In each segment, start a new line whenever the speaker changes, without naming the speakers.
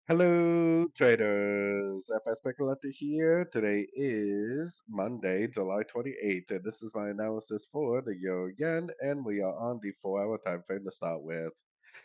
Hello, traders. FX Pip Collector here. Today is Monday, July 28th, and this is my analysis for the Euro Yen, and we are on the 4-hour time frame to start with.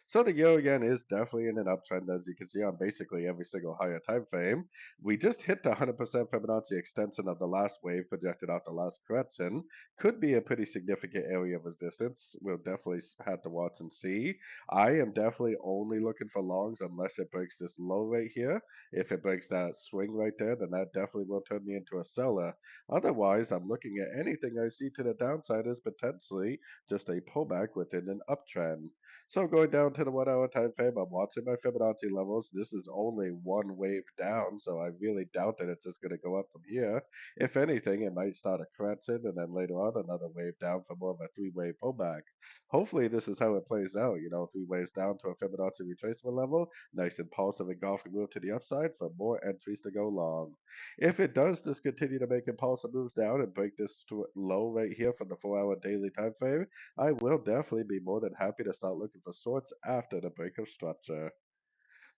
So the euro yen is definitely in an uptrend, as you can see on basically every single higher time frame. We just hit the 100% Fibonacci extension of the last wave projected out the last correction. Could be a pretty significant area of resistance. We'll definitely have to watch and see. I am definitely only looking for longs unless it breaks this low right here. If it breaks that swing right there, then that definitely will turn me into a seller. Otherwise, I'm looking at anything I see to the downside as potentially just a pullback within an uptrend. So going down to the 1 hour time frame, I'm watching my Fibonacci levels. This is only one wave down, so I really doubt that it's just going to go up from here. If anything, it might start a correction and then later on another wave down for more of a three-wave pullback. Hopefully, this is how it plays out. Three waves down to a Fibonacci retracement level, nice impulsive engulfing move to the upside for more entries to go long. If it does just continue to make impulsive moves down and break this low right here from the 4 hour daily time frame, I will definitely be more than happy to start looking for sorts after the break of structure.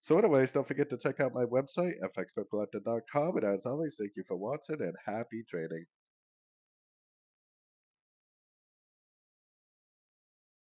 So anyways, don't forget to check out my website, fxpipcollector.com, and as always, thank you for watching and happy trading.